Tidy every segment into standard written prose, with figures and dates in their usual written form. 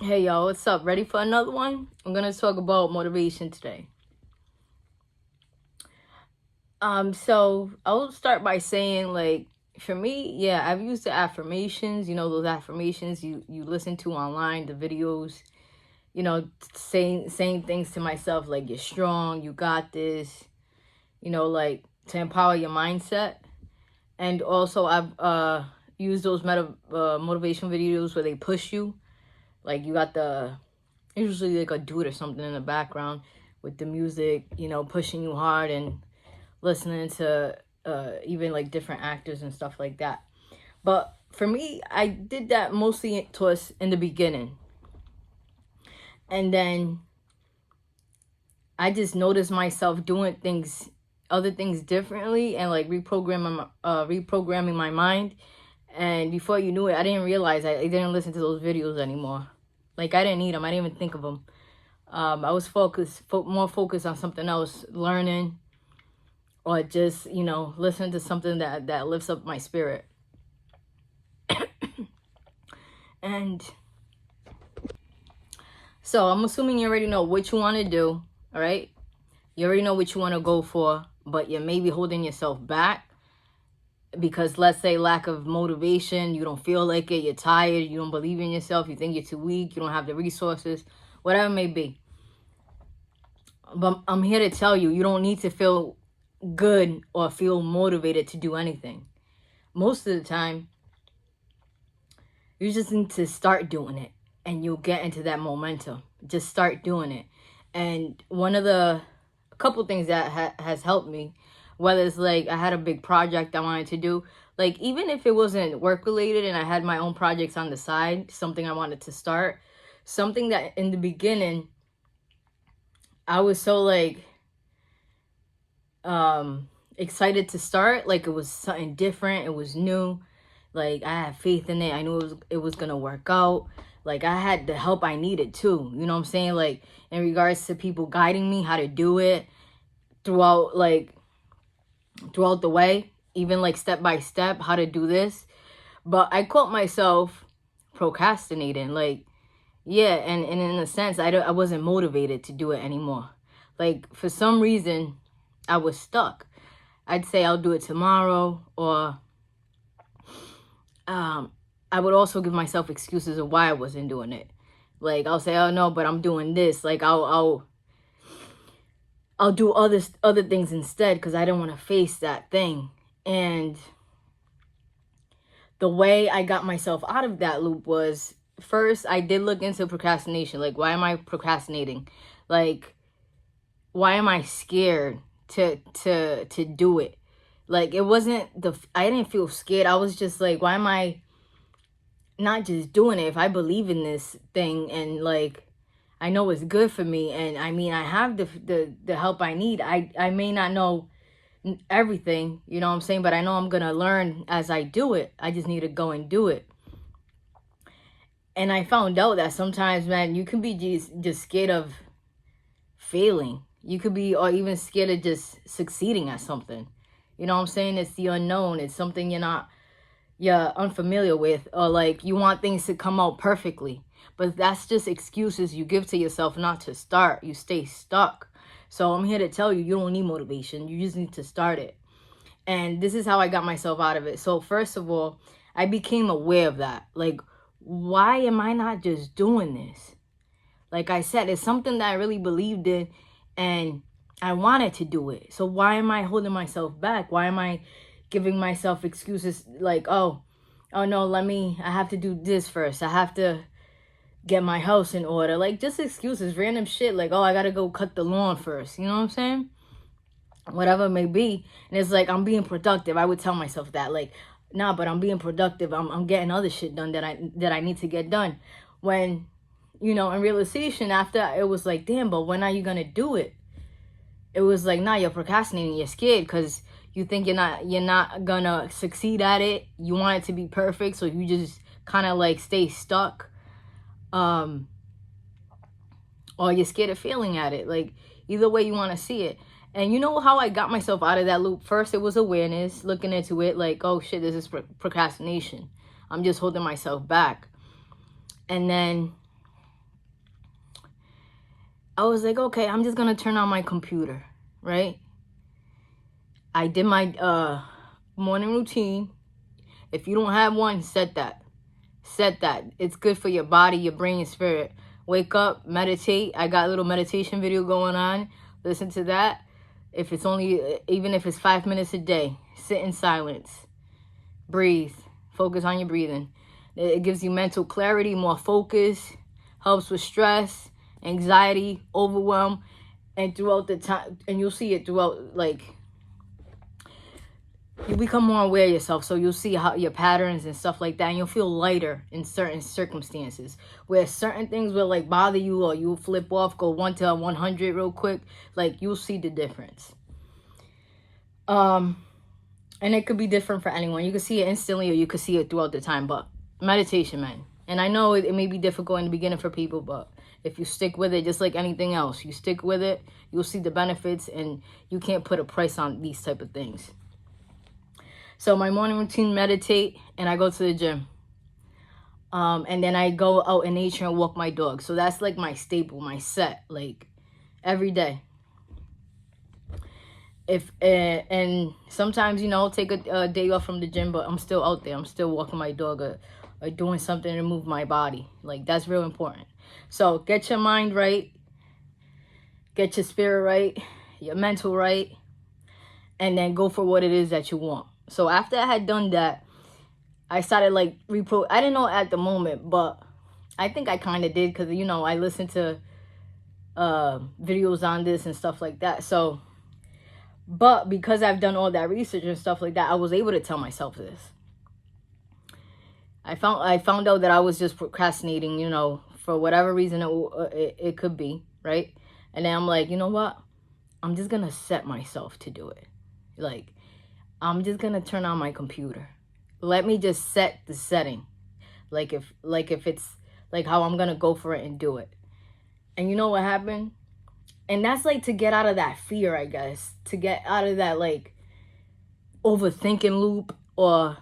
Hey y'all, what's up? Ready for another one? I'm gonna talk about motivation today. So I'll start by saying, like, for me, yeah, I've used the affirmations, those affirmations you listen to online, the videos, saying things to myself like you're strong, you got this, like to empower your mindset. And also I've used those motivation videos where they push you, like you got the usually like a dude or something in the background with the music, pushing you hard and listening to even like different actors and stuff like that. But for me, I did that mostly towards in the beginning. And then I just noticed myself doing other things differently and like reprogramming my mind. And before you knew it, I didn't realize I didn't listen to those videos anymore. Like I didn't need them. I didn't even think of them. I was more focused on something else, learning, or just, listening to something that lifts up my spirit. And so I'm assuming you already know what you want to do, all right? You already know what you want to go for, but you're maybe holding yourself back because, let's say, lack of motivation, you don't feel like it, you're tired, you don't believe in yourself, you think you're too weak, you don't have the resources, whatever it may be. But I'm here to tell you, you don't need to feel good or feel motivated to do anything. Most of the time, you just need to start doing it and you'll get into that momentum. Just start doing it. And a couple things that has helped me, whether it's like I had a big project I wanted to do, like even if it wasn't work related and I had my own projects on the side, something I wanted to start, something that in the beginning I was so like excited to start, like it was something different, it was new, like I had faith in it, I knew it was gonna work out, like I had the help I needed too, you know what I'm saying, like in regards to people guiding me how to do it throughout the way, even like step by step how to do this. But I caught myself procrastinating, like, yeah, and in a sense I wasn't motivated to do it anymore. Like for some reason I was stuck. I'd say I'll do it tomorrow, or I would also give myself excuses of why I wasn't doing it. Like I'll say, oh no, but I'm doing this. Like I'll do other things instead because I don't want to face that thing. And the way I got myself out of that loop was, first I did look into procrastination. Like, why am I procrastinating? Like, why am I scared to do it? Like, it wasn't I didn't feel scared. I was just like, why am I not just doing it? If I believe in this thing and like I know it's good for me, and I mean I have the help I need. I may not know everything, you know what I'm saying, but I know I'm gonna learn as I do it. I just need to go and do it. And I found out that sometimes, man, you can be just scared of failing. You could be, or even scared of just succeeding at something. You know what I'm saying? It's the unknown. It's something you're unfamiliar with, or like you want things to come out perfectly. But that's just excuses you give to yourself not to start. You stay stuck. So I'm here to tell you, you don't need motivation. You just need to start it. And this is how I got myself out of it. So first of all, I became aware of that. Like, why am I not just doing this? Like I said, it's something that I really believed in and I wanted to do it. So why am I holding myself back? Why am I giving myself excuses like, oh no, I have to do this first. I have to get my house in order. Like just excuses, random shit like, oh, I gotta go cut the lawn first. You know what I'm saying? Whatever it may be. And it's like, I'm being productive. I would tell myself that, like, nah, but I'm being productive. I'm getting other shit done that I need to get done. When, in realization, after it was like, damn, but when are you gonna do it? It was like, nah, you're procrastinating. You're scared because you think you're not gonna succeed at it. You want it to be perfect, so you just kind of like stay stuck. Or you're scared of failing at it. Like either way you want to see it. And you know how I got myself out of that loop? First, it was awareness, looking into it like, oh shit, this is procrastination. I'm just holding myself back. And then I was like, okay, I'm just gonna turn on my computer, right? I did my morning routine. If you don't have one, set that. Set that. It's good for your body, your brain, your spirit. Wake up, meditate. I got a little meditation video going on. Listen to that. If it's only, even if it's 5 minutes a day, sit in silence. Breathe. Focus on your breathing. It gives you mental clarity, more focus, helps with stress, anxiety, overwhelm, and throughout the time, and you'll see it throughout, like, you become more aware of yourself, so you'll see how your patterns and stuff like that, and you'll feel lighter in certain circumstances where certain things will like bother you, or you'll flip off, go 1 to 100 real quick. Like, you'll see the difference. And it could be different for anyone. You can see it instantly, or you could see it throughout the time. But meditation, man. And I know it may be difficult in the beginning for people, but if you stick with it, just like anything else, you stick with it, you'll see the benefits, and you can't put a price on these type of things. So my morning routine, meditate, and I go to the gym. And then I go out in nature and walk my dog. So that's like my staple, my set, like every day. And sometimes, you know, I'll take a day off from the gym, but I'm still out there. I'm still walking my dog, or doing something to move my body. Like, that's real important. So get your mind right, get your spirit right, your mental right, and then go for what it is that you want. So after I had done that, I started like I didn't know at the moment, but I think I kind of did, because, you know, I listened to videos on this and stuff like that. So, but because I've done all that research and stuff like that, I was able to tell myself this. I found out that I was just procrastinating, you know, for whatever reason it could be, right? And then I'm like, you know what? I'm just gonna set myself to do it. Like, I'm just gonna turn on my computer. Let me just set the setting. Like if it's like how I'm gonna go for it and do it. And you know what happened? And that's like to get out of that fear, I guess. To get out of that like overthinking loop, or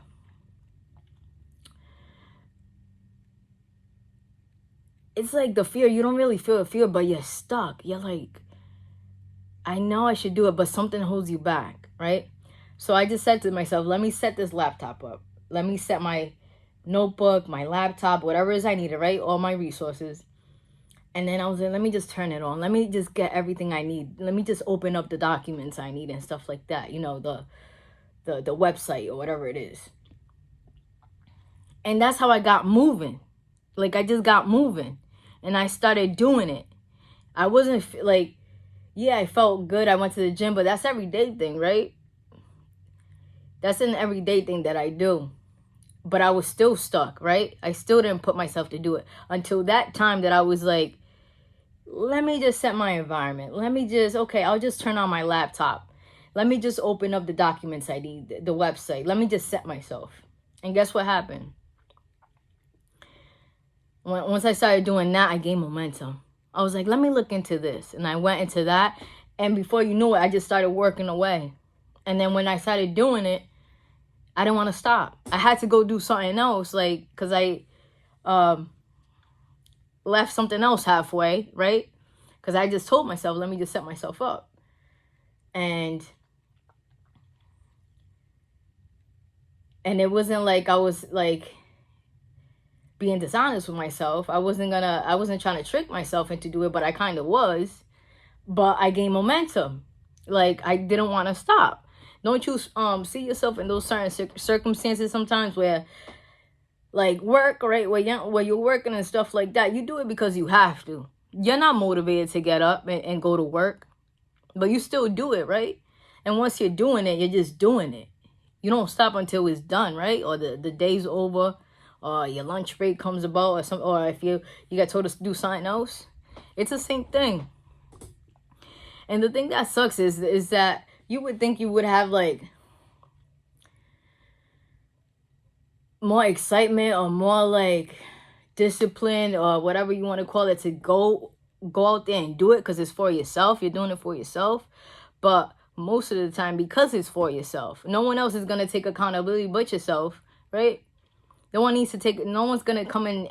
it's like the fear. You don't really feel the fear, but you're stuck. You're like, I know I should do it, but something holds you back, right? So I just said to myself, let me set this laptop up. Let me set my notebook, my laptop, whatever it is I needed, right? All my resources. And then I was like, let me just turn it on. Let me just get everything I need. Let me just open up the documents I need and stuff like that. You know, the website or whatever it is. And that's how I got moving. Like, I just got moving. And I started doing it. I wasn't like, yeah, I felt good. I went to the gym, but that's everyday thing, right? That's an everyday thing that I do. But I was still stuck, right? I still didn't put myself to do it until that time that I was like, let me just set my environment. Let me just, okay, I'll just turn on my laptop. Let me just open up the documents I need, the website. Let me just set myself. And guess what happened? Once I started doing that, I gained momentum. I was like, let me look into this. And I went into that. And before you knew it, I just started working away. And then when I started doing it, I didn't want to stop. I had to go do something else, like, because I left something else halfway, right? Because I just told myself, let me just set myself up. And it wasn't like I was like being dishonest with myself. I wasn't trying to trick myself into do it, but I kind of was. But I gained momentum. Like, I didn't want to stop. Don't you see yourself in those certain circumstances sometimes where, like, work, right, where you're working and stuff like that, you do it because you have to. You're not motivated to get up and go to work, but you still do it, right? And once you're doing it, you're just doing it. You don't stop until it's done, right? Or the day's over, or your lunch break comes about, or if you get told to do something else. It's the same thing. And the thing that sucks is that you would think you would have like more excitement or more like discipline or whatever you want to call it to go out there and do it because it's for yourself. You're doing it for yourself. But most of the time, because it's for yourself, no one else is going to take accountability but yourself, right? No one's going to come in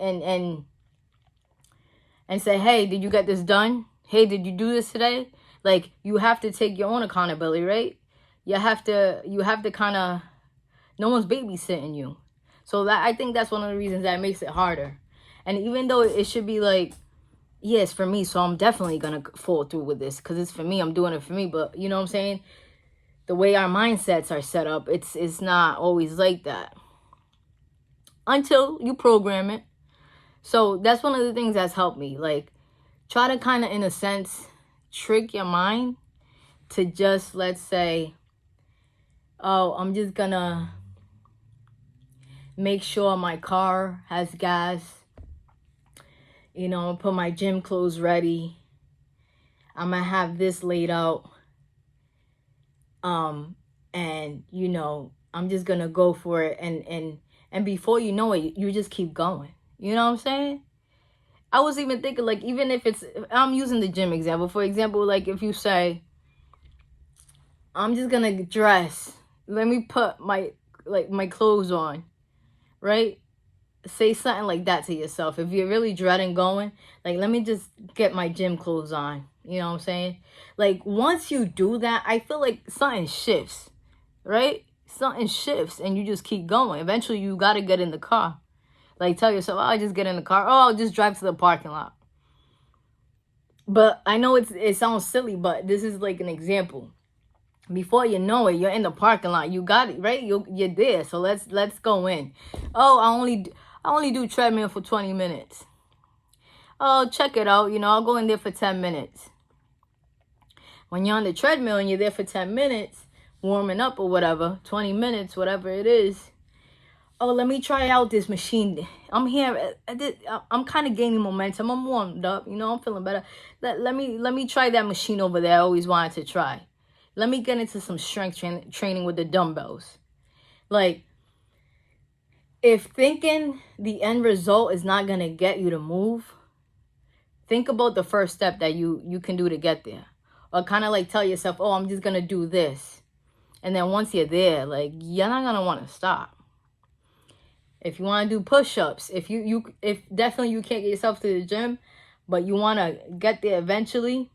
and say, hey, did you get this done? hey, did you do this today? Like, you have to take your own accountability, right? You have to kind of, no one's babysitting you. So that, I think that's one of the reasons that makes it harder. And even though it should be like, yeah, it's for me, so I'm definitely gonna fall through with this because it's for me, I'm doing it for me. But you know what I'm saying? The way our mindsets are set up, it's not always like that until you program it. So that's one of the things that's helped me. Like, try to kind of, in a sense, trick your mind to just, let's say, oh, I'm just gonna make sure my car has gas. You know, put my gym clothes ready. I'm gonna have this laid out. And you know, I'm just gonna go for it, and before you know it, you just keep going. You know what I'm saying? I was even thinking, like, even if I'm using the gym example. For example, like, if you say, I'm just gonna dress. Let me put my clothes on, right? Say something like that to yourself. If you're really dreading going, like, let me just get my gym clothes on. You know what I'm saying? Like, once you do that, I feel like something shifts, right? Something shifts and you just keep going. Eventually, you got to get in the car. Like, tell yourself, oh, I'll just get in the car. Oh, I'll just drive to the parking lot. But I know it sounds silly, but this is like an example. Before you know it, you're in the parking lot. You got it, right? You're there. So let's go in. Oh, I only do treadmill for 20 minutes. Oh, check it out. You know, I'll go in there for 10 minutes. When you're on the treadmill and you're there for 10 minutes, warming up or whatever, 20 minutes, whatever it is. Oh, let me try out this machine. I'm here. I'm kind of gaining momentum. I'm warmed up. You know, I'm feeling better. Let me try that machine over there I always wanted to try. Let me get into some strength training with the dumbbells. Like, if thinking the end result is not going to get you to move, think about the first step that you can do to get there. Or kind of like tell yourself, oh, I'm just going to do this. And then once you're there, like, you're not going to want to stop. If you want to do push-ups, if definitely you can't get yourself to the gym, but you want to get there eventually,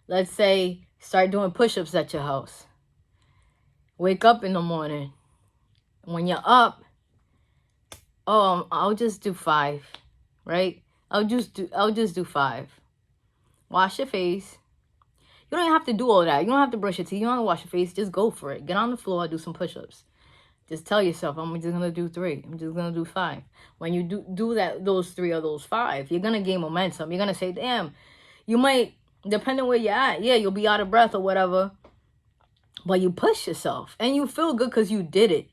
let's say start doing push-ups at your house. Wake up in the morning. When you're up, oh, I'll just do 5, right? I'll just do 5. Wash your face. You don't even have to do all that. You don't have to brush your teeth. You don't have to wash your face. Just go for it. Get on the floor, do some push-ups. Just tell yourself, I'm just gonna do 3. I'm just gonna do 5. When you do that, those 3 or those 5, you're gonna gain momentum. You're gonna say, damn, you might, depending where you're at, yeah, you'll be out of breath or whatever, but you push yourself and you feel good because you did it.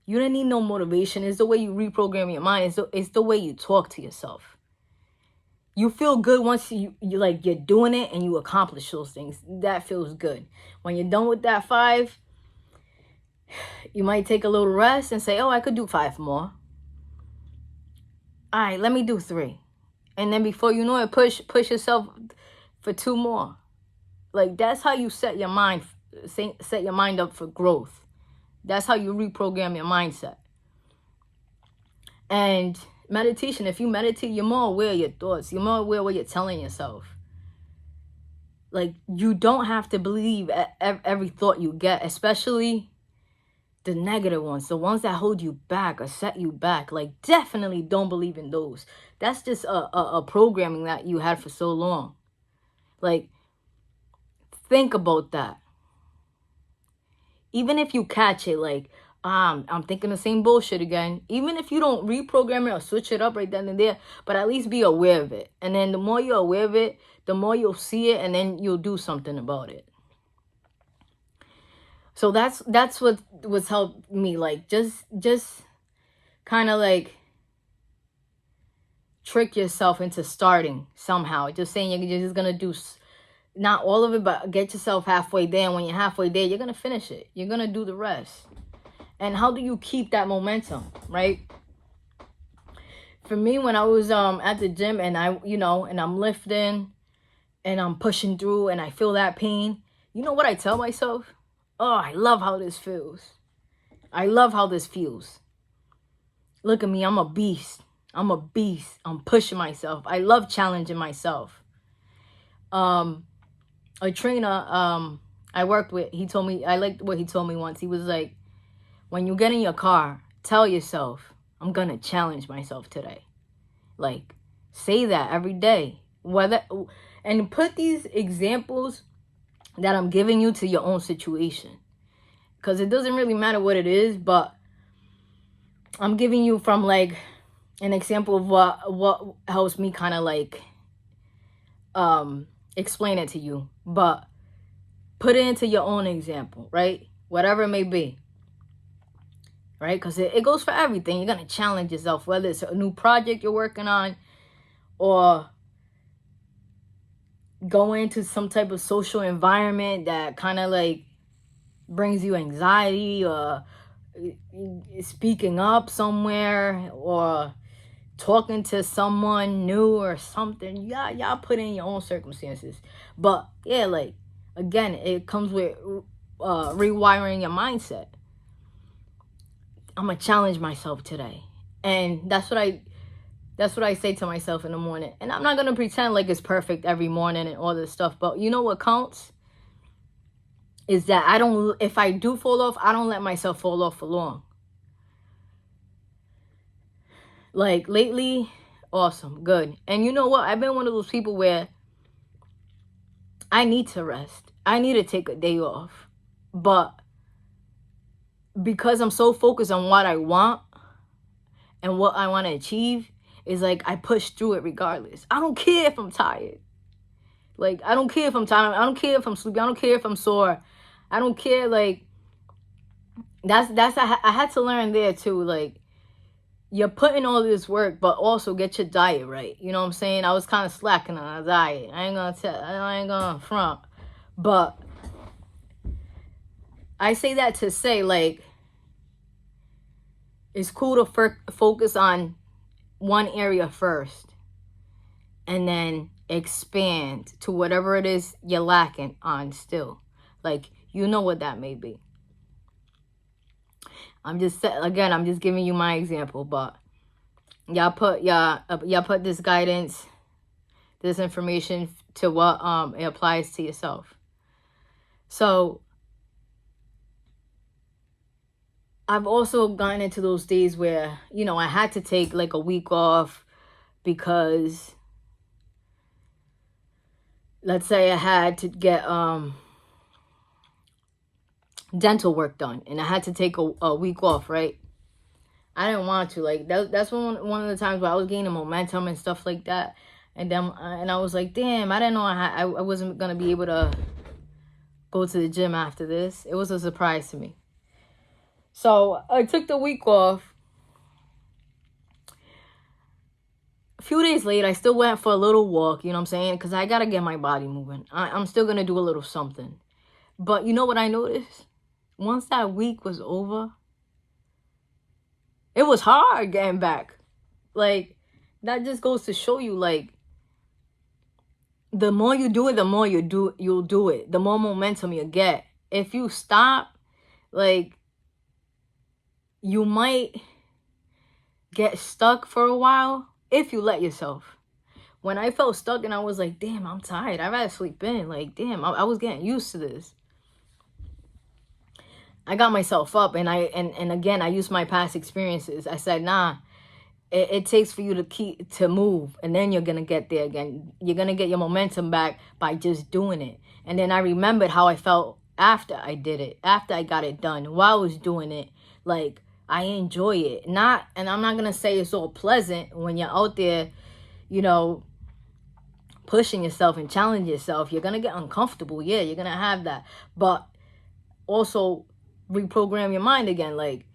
You don't need no motivation. It's the way you reprogram your mind. It's the way you talk to yourself. You feel good once you're doing it and you accomplish those things. That feels good. When you're done with that 5, you might take a little rest and say, oh, I could do 5 more. All right, let me do 3. And then before you know it, push yourself for 2 more. Like, that's how you set your mind up for growth. That's how you reprogram your mindset. And meditation, if you meditate, you're more aware of your thoughts. You're more aware of what you're telling yourself. Like, you don't have to believe every thought you get, especially the negative ones, the ones that hold you back or set you back. Like, definitely don't believe in those. That's just a programming that you had for so long. Like, think about that. Even if you catch it, like, I'm thinking the same bullshit again. Even if you don't reprogram it or switch it up right then and there, but at least be aware of it. And then the more you're aware of it, the more you'll see it, and then you'll do something about it. So that's what's helped me. Like, just kind of like trick yourself into starting somehow. Just saying you're just gonna do not all of it, but get yourself halfway there. And when you're halfway there, you're gonna finish it. You're gonna do the rest. And how do you keep that momentum, right? For me, when I was at the gym and and I'm lifting and I'm pushing through and I feel that pain, you know what I tell myself? Oh, I love how this feels. I love how this feels. Look at me, I'm a beast. I'm a beast. I'm pushing myself. I love challenging myself. A trainer I worked with, he told me, I liked what he told me once. He was like, when you get in your car, tell yourself, I'm going to challenge myself today. Like, say that every day. And put these examples that I'm giving you to your own situation. Because it doesn't really matter what it is, but I'm giving you from like an example of what helps me kind of like explain it to you. But put it into your own example, right? Whatever it may be. Right? Because it goes for everything. You're going to challenge yourself, whether it's a new project you're working on or go into some type of social environment that kind of like brings you anxiety, or speaking up somewhere, or talking to someone new or something. Y'all put in your own circumstances. But yeah, like, again, it comes with rewiring your mindset. I'm gonna challenge myself today, and that's what I say to myself in the morning. And I'm not gonna pretend like it's perfect every morning and all this stuff, but you know what counts is that if I do fall off, I don't let myself fall off for long. Like lately, awesome, good. And you know what? I've been one of those people where I need to rest. I need to take a day off. But because I'm so focused on what I want and what I want to achieve, is like I push through it regardless. I don't care if I'm tired. Like, I don't care if I'm tired. I don't care if I'm sleepy. I don't care if I'm sore. I don't care. Like, I had to learn there too. Like, you're putting all this work, but also get your diet right. You know what I'm saying? I was kind of slacking on a diet. I ain't gonna front. But I say that to say, like, it's cool to focus on one area first and then expand to whatever it is you're lacking on still. Like, you know what that may be. I'm just giving you my example, but y'all put this guidance, this information to what it applies to yourself. So I've also gotten into those days where, you know, I had to take like a week off because, let's say I had to get dental work done and I had to take a week off, right? I didn't want to. Like, that's one of the times where I was gaining momentum and stuff like that. And then I was like, damn, I didn't know I wasn't gonna be able to go to the gym after this. It was a surprise to me. So I took the week off. A few days later, I still went for a little walk, you know what I'm saying? Because I got to get my body moving. I'm still going to do a little something. But you know what I noticed? Once that week was over, it was hard getting back. Like, that just goes to show you, like, the more you do it, the more you'll do it. The more momentum you get. If you stop, like, you might get stuck for a while if you let yourself. When I felt stuck and I was like, damn, I'm tired. I'd rather sleep in. Like, damn, I was getting used to this. I got myself up and again, I used my past experiences. I said, nah, it takes for you to move, and then you're going to get there again. You're going to get your momentum back by just doing it. And then I remembered how I felt after I did it, after I got it done, while I was doing it. Like, I enjoy it. And I'm not going to say it's all pleasant when you're out there, you know, pushing yourself and challenging yourself. You're going to get uncomfortable. Yeah, you're going to have that. But also reprogram your mind again. Like,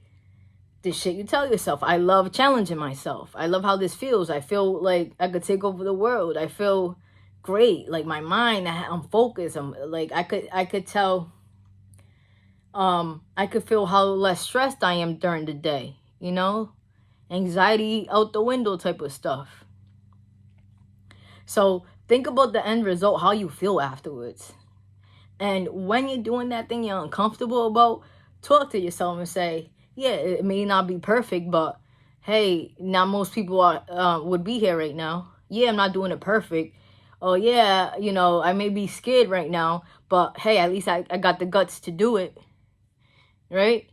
this shit you tell yourself. I love challenging myself. I love how this feels. I feel like I could take over the world. I feel great. Like, my mind, I'm focused. I'm like, I could tell, I could feel how less stressed I am during the day, you know, anxiety out the window type of stuff. So think about the end result, how you feel afterwards. And when you're doing that thing you're uncomfortable about, talk to yourself and say, yeah, it may not be perfect, but hey, not most people would be here right now. Yeah, I'm not doing it perfect. Oh yeah, I may be scared right now, but hey, at least I got the guts to do it, right?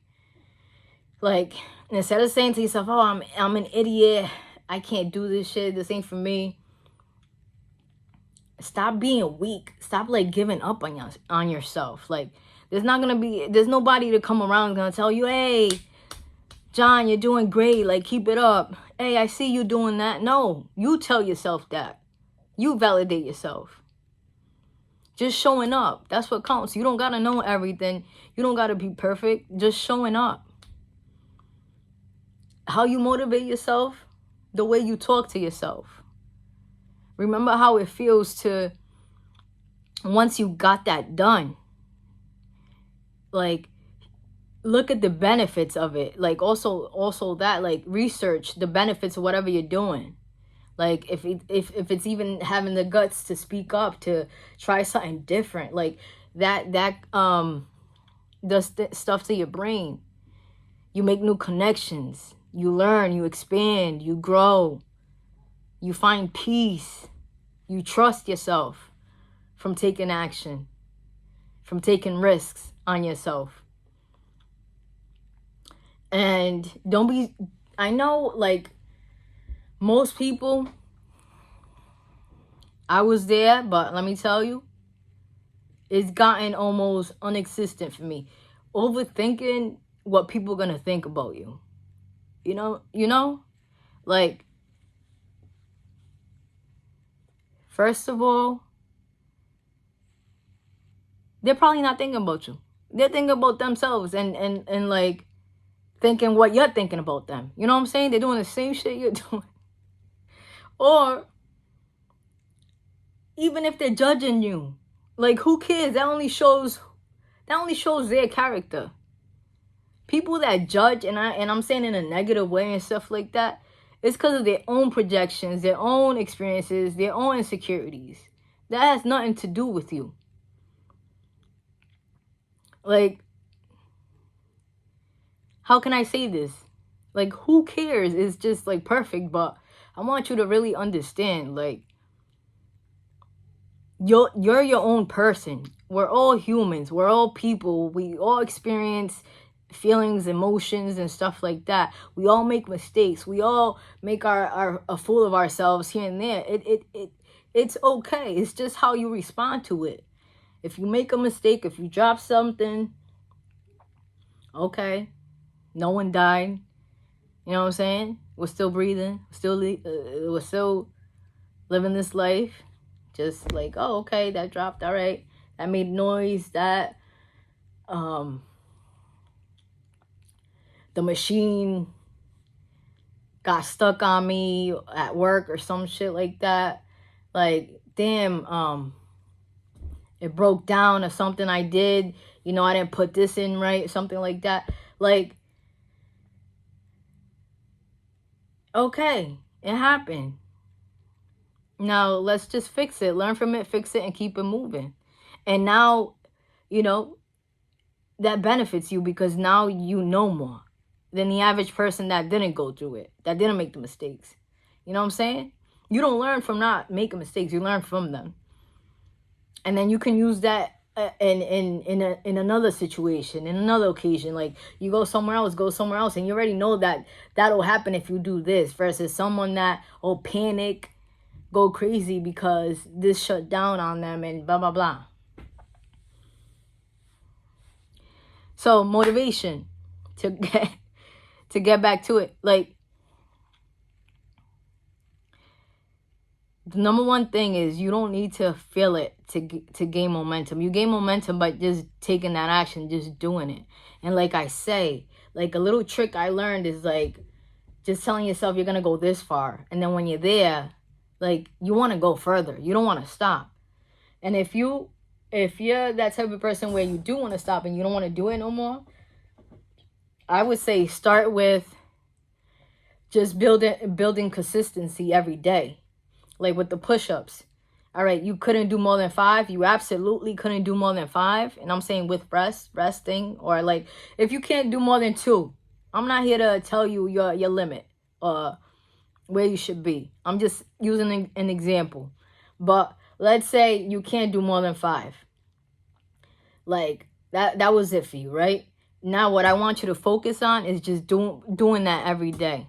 Like, instead of saying to yourself, oh, I'm an idiot, I can't do this shit, this ain't for me. Stop being weak. Stop like giving up on yourself. Like, there's nobody to come around gonna tell you, hey, John, you're doing great. Like, keep it up. Hey, I see you doing that. No, you tell yourself that. You validate yourself. Just showing up. That's what counts. You don't got to know everything. You don't got to be perfect. Just showing up. How you motivate yourself? The way you talk to yourself. Remember how it feels to, once you got that done, like, look at the benefits of it. Like, also that, like, research the benefits of whatever you're doing. Like, if it's even having the guts to speak up, to try something different, like that does stuff to your brain. You make new connections. You learn, you expand, you grow. You find peace. You trust yourself from taking action, from taking risks on yourself. And I know, like, most people, I was there, but let me tell you, it's gotten almost unexistent for me. Overthinking what people are going to think about you. You know? Like, first of all, they're probably not thinking about you. They're thinking about themselves and like thinking what you're thinking about them. You know what I'm saying? They're doing the same shit you're doing. Or even if they're judging you, like, who cares? That only shows their character. People that judge, and I'm saying in a negative way and stuff like that, it's because of their own projections, their own experiences, their own insecurities. That has nothing to do with you. Like, how can I say this? Like, who cares? It's just like perfect, but I want you to really understand, like, you're your own person. We're all humans. We're all people. We all experience feelings, emotions, and stuff like that. We all make mistakes. We all make a fool of ourselves here and there. It's okay. It's just how you respond to it. If you make a mistake, if you drop something, okay, no one died. You know what I'm saying? We're still breathing. We're still living this life. Just like, oh, okay, that dropped. All right, that made noise. That the machine got stuck on me at work or some shit like that. Like, damn, it broke down or something I did. I didn't put this in right, something like that. Like, okay, it happened. Now, let's just fix it. Learn from it, fix it, and keep it moving. And now, that benefits you because now you know more than the average person that didn't go through it, that didn't make the mistakes. You know what I'm saying? You don't learn from not making mistakes. You learn from them. And then you can use that in another situation, in another occasion. Like, you go somewhere else, and you already know that that'll happen if you do this, versus someone that will panic, go crazy because this shut down on them and blah, blah, blah. So, motivation, to get back to it. Like, the number one thing is you don't need to feel it to gain momentum. You gain momentum by just taking that action, just doing it. And like I say, like, a little trick I learned is, like, just telling yourself you're going to go this far. And then when you're there, like, you want to go further. You don't want to stop. And if you're that type of person where you do want to stop and you don't want to do it no more, I would say start with just building consistency every day. Like with the push-ups. All right, you couldn't do more than 5. You absolutely couldn't do more than 5. And I'm saying with resting, or like if you can't do more than 2, I'm not here to tell you your limit. where you should be. I'm just using an example. But let's say you can't do more than 5. Like that was it for you, right? Now what I want you to focus on is just doing that every day.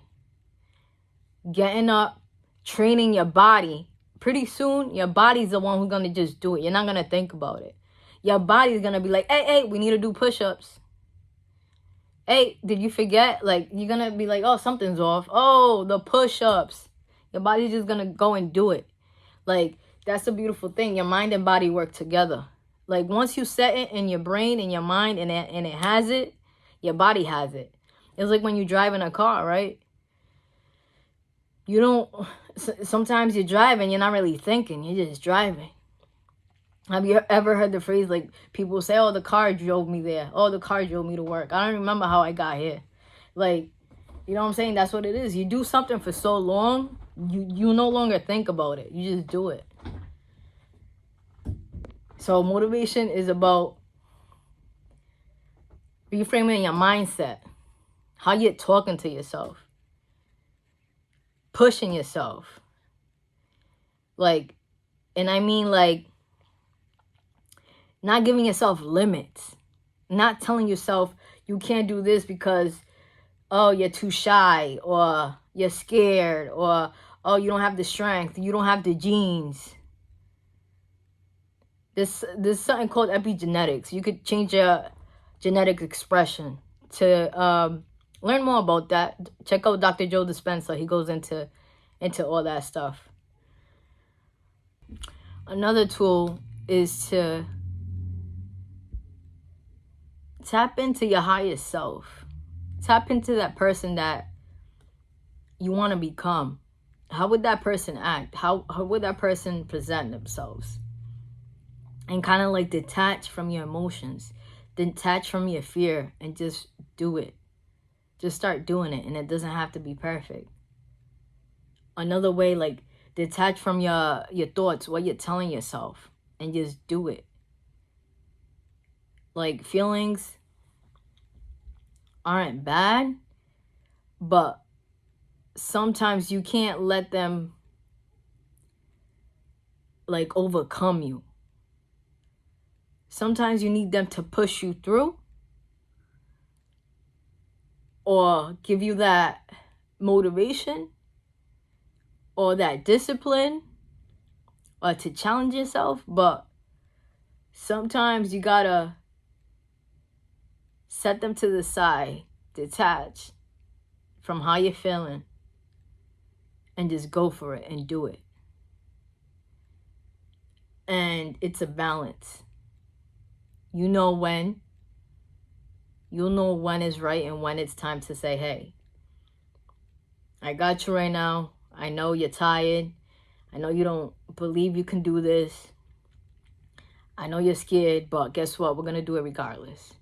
Getting up, training your body. Pretty soon, your body's the one who's going to just do it. You're not going to think about it. Your body's going to be like, hey, we need to do push-ups. Hey, did you forget? Like, you're going to be like, oh, something's off. Oh, the push-ups. Your body's just going to go and do it. Like, that's a beautiful thing. Your mind and body work together. Like, once you set it in your brain and your mind and it has it, your body has it. It's like when you drive in a car, right? You don't, sometimes you're driving, you're not really thinking, you're just driving. Have you ever heard the phrase, like, people say, oh, the car drove me there. Oh, the car drove me to work. I don't remember how I got here. Like, you know what I'm saying? That's what it is. You do something for so long, you no longer think about it. You just do it. So motivation is about reframing your mindset. How you're talking to yourself. Pushing yourself. Like, and I mean, like, not giving yourself limits. Not telling yourself you can't do this because, oh, you're too shy, or you're scared, or, oh, you don't have the strength, you don't have the genes. There's something called epigenetics. You could change your genetic expression. To learn more about that, check out Dr. Joe Dispenza. He goes into all that stuff. Another tool is to tap into your highest self. Tap into that person that you want to become. How would that person act? How would that person present themselves? And kind of like detach from your emotions. Detach from your fear and just do it. Just start doing it, and it doesn't have to be perfect. Another way, like, detach from your thoughts, what you're telling yourself, and just do it. Like, feelings aren't bad, but sometimes you can't let them, like, overcome you. Sometimes you need them to push you through or give you that motivation or that discipline or to challenge yourself. But sometimes you gotta set them to the side, detach from how you're feeling, and just go for it and do it. And it's a balance. You know when. You'll know when is right and when it's time to say, hey, I got you right now. I know you're tired. I know you don't believe you can do this. I know you're scared, but guess what? We're going to do it regardless.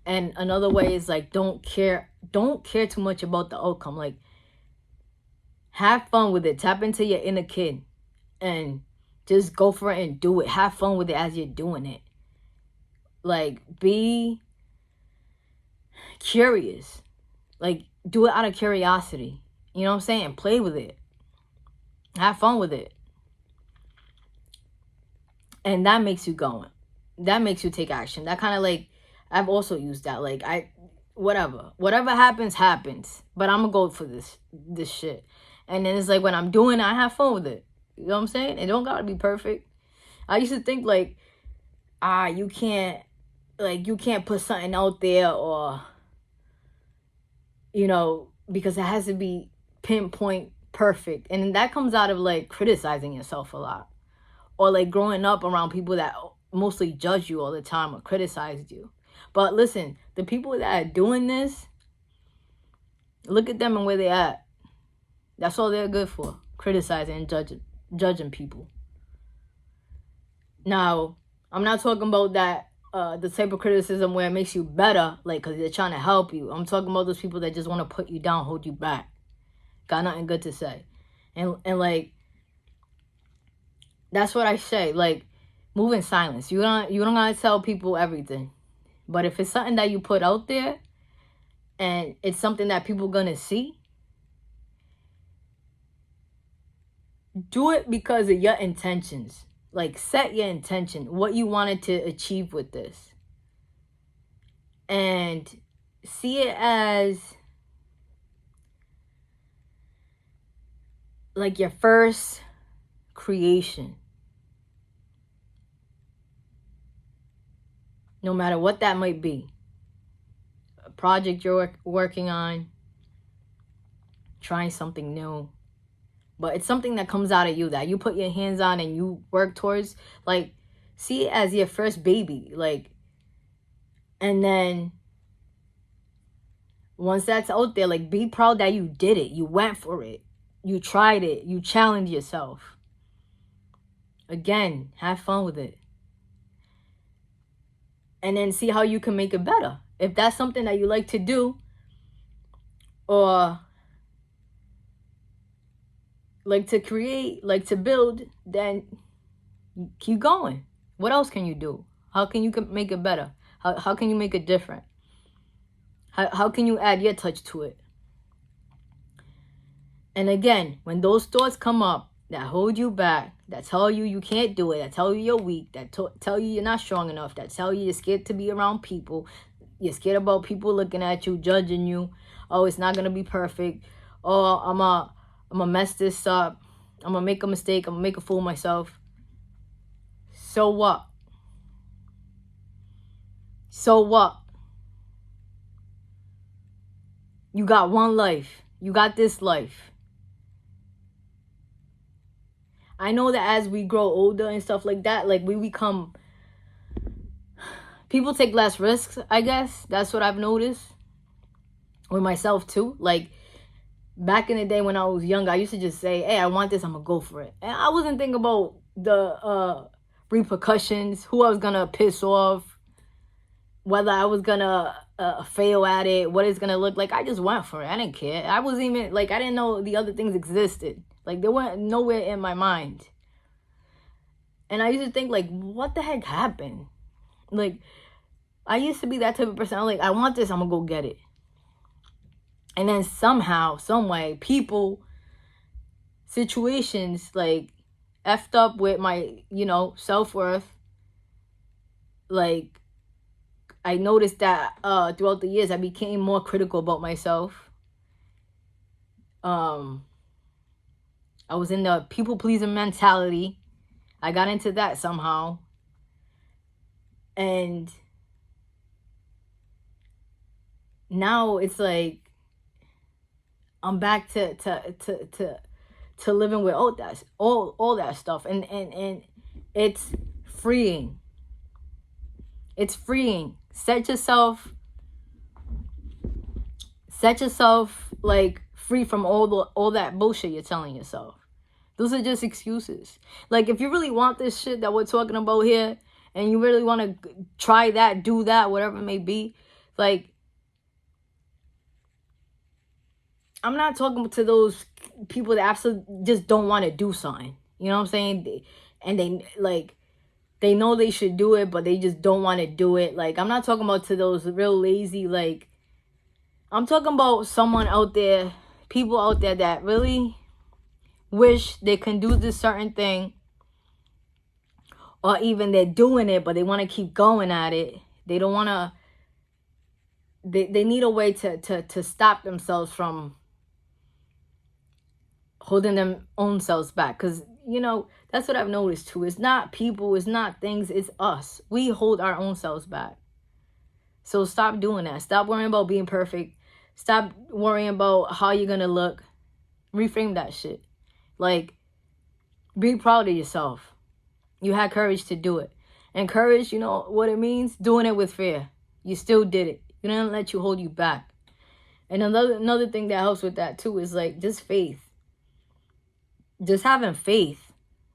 And another way is, like, don't care too much about the outcome. Like, have fun with it. Tap into your inner kid and just go for it and do it. Have fun with it as you're doing it. Like, be curious. Like, do it out of curiosity. You know what I'm saying? Play with it. Have fun with it. And that makes you going. That makes you take action. That kind of, like, I've also used that. Like, whatever happens, but I'm gonna go for this shit. And then it's like, when I'm doing it, I have fun with it. You know what I'm saying? It don't gotta be perfect. I used to think, like, you can't put something out there, or, you know, because it has to be pinpoint perfect. And that comes out of, like, criticizing yourself a lot, or, like, growing up around people that mostly judge you all the time or criticize you. But listen, the people that are doing this, look at them and where they at. That's all they're good for, criticizing and judging people. Now, I'm not talking about that the type of criticism where it makes you better, like, because they're trying to help you. I'm talking about those people that just want to put you down, hold you back. Got nothing good to say. And like, that's what I say. Like, move in silence. You don't gotta tell people everything. But if it's something that you put out there and it's something that people gonna see, do it because of your intentions. Like, set your intention, what you wanted to achieve with this. And see it as like your first creation. No matter what that might be. A project you're working on, trying something new. But it's something that comes out of you, that you put your hands on and you work towards. Like, see it as your first baby. Like, and then once that's out there, like, be proud that you did it. You went for it. You tried it. You challenged yourself. Again, have fun with it. And then see how you can make it better. If that's something that you like to do, or like to create, like to build, then keep going. What else can you do? How can you make it better? How can you make it different? How can you add your touch to it? And again, when those thoughts come up that hold you back, that tell you you can't do it, that tell you you're weak, that tell you you're not strong enough, that tell you you're scared to be around people, you're scared about people looking at you, judging you, oh, it's not going to be perfect, oh, I'm gonna mess this up, I'm gonna make a mistake, I'm gonna make a fool of myself. So what? So what? You got one life. You got this life. I know that as we grow older and stuff like that, like, we become, people take less risks, I guess. That's what I've noticed with myself too. Like, back in the day when I was young, I used to just say, hey, I want this, I'm gonna go for it. And I wasn't thinking about the repercussions, who I was gonna piss off, whether I was gonna fail at it, what it's gonna look like. I just went for it. I didn't care. I wasn't even, like, I didn't know the other things existed. Like, they weren't nowhere in my mind. And I used to think, like, what the heck happened? Like, I used to be that type of person. I'm like, I want this, I'm gonna go get it. And then somehow, some way, people, situations, like, effed up with my, self-worth. Like, I noticed that throughout the years, I became more critical about myself. I was in the people-pleasing mentality. I got into that somehow. And now it's like, I'm back to living with all that stuff, and it's freeing. It's freeing. Set yourself like free from all that bullshit you're telling yourself. Those are just excuses. Like, if you really want this shit that we're talking about here, and you really want to try that, do that, whatever it may be, like, I'm not talking to those people that absolutely just don't want to do something. You know what I'm saying? They know they should do it, but they just don't want to do it. Like, I'm not talking about to those real lazy, like, I'm talking about someone out there, people out there that really wish they can do this certain thing, or even they're doing it, but they want to keep going at it. They don't want to, they need a way to stop themselves from holding them own selves back. Because, that's what I've noticed too. It's not people, it's not things, it's us. We hold our own selves back. So stop doing that. Stop worrying about being perfect. Stop worrying about how you're gonna look. Reframe that shit. Like, be proud of yourself. You had courage to do it. And courage, you know what it means? Doing it with fear. You still did it. You didn't let you hold you back. And another thing that helps with that too is, like, just faith. Just having faith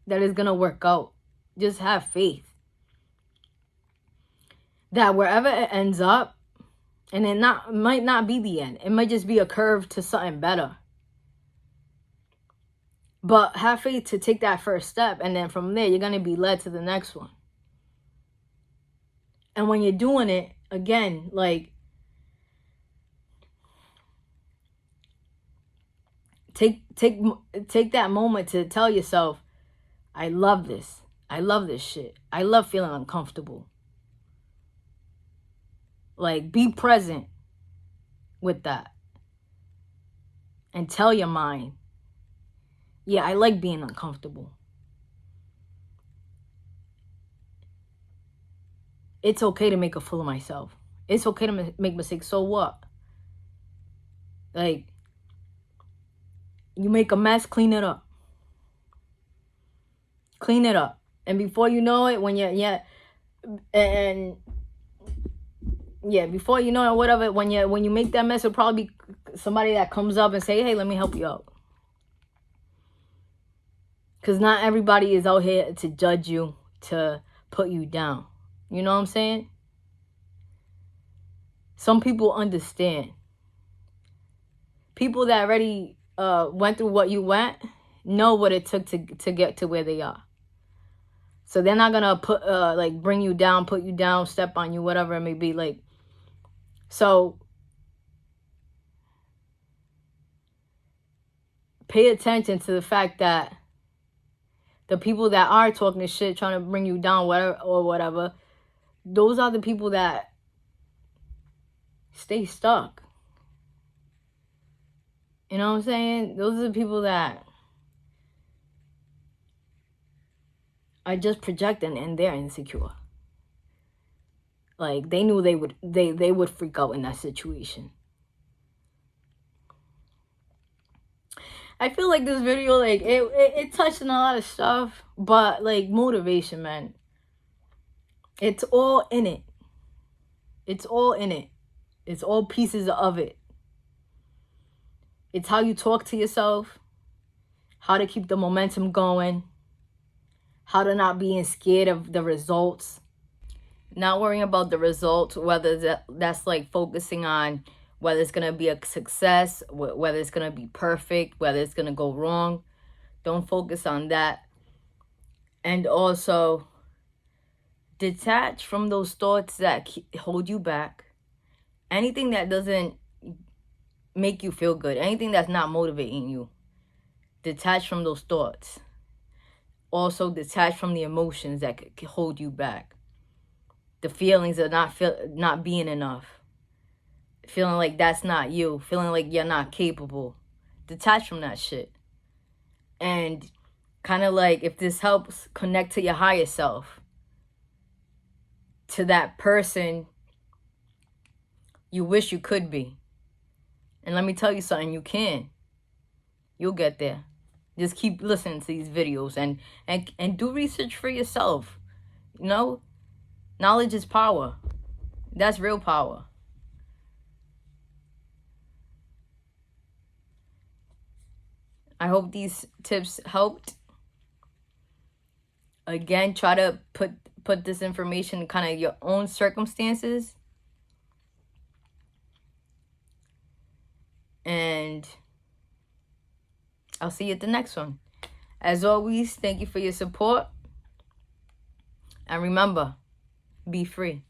that it's gonna work out. Just have faith that wherever it ends up, and it might not be the end. It might just be a curve to something better. But have faith to take that first step, and then from there, you're gonna be led to the next one. And when you're doing it, again, like, take that moment to tell yourself, I love this. I love this shit. I love feeling uncomfortable. Like, be present with that. And tell your mind, yeah, I like being uncomfortable. It's okay to make a fool of myself. It's okay to make mistakes. So what? Like, you make a mess, clean it up. Clean it up. And before you know it, before you know it, whatever, when you make that mess, it'll probably be somebody that comes up and say, hey, let me help you out. Because not everybody is out here to judge you, to put you down. You know what I'm saying? Some people understand. People that already went through what you went know what it took to get to where they are. So they're not gonna put bring you down, put you down, step on you, whatever it may be. Like, so pay attention to the fact that the people that are talking this shit, trying to bring you down, whatever, those are the people that stay stuck. You know what I'm saying? Those are the people that are just projecting and they're insecure. Like, they knew they would freak out in that situation. I feel like this video, like, it touched on a lot of stuff, but, like, motivation, man. It's all in it. It's all in it. It's all pieces of it. It's how you talk to yourself, how to keep the momentum going, how to not being scared of the results, not worrying about the results, whether that's like focusing on whether it's going to be a success, whether it's going to be perfect, whether it's going to go wrong. Don't focus on that. And also, detach from those thoughts that hold you back. Anything that doesn't make you feel good, anything that's not motivating you, detach from those thoughts. Also, detach from the emotions that could hold you back. The feelings of not being enough. Feeling like that's not you. Feeling like you're not capable. Detach from that shit. And kind of like, if this helps, connect to your higher self. To that person you wish you could be. And let me tell you something, you can. You'll get there. Just keep listening to these videos and do research for yourself. You know, knowledge is power. That's real power. I hope these tips helped. Again, try to put this information in kind of your own circumstances. And I'll see you at the next one. As always, thank you for your support. And remember, be free.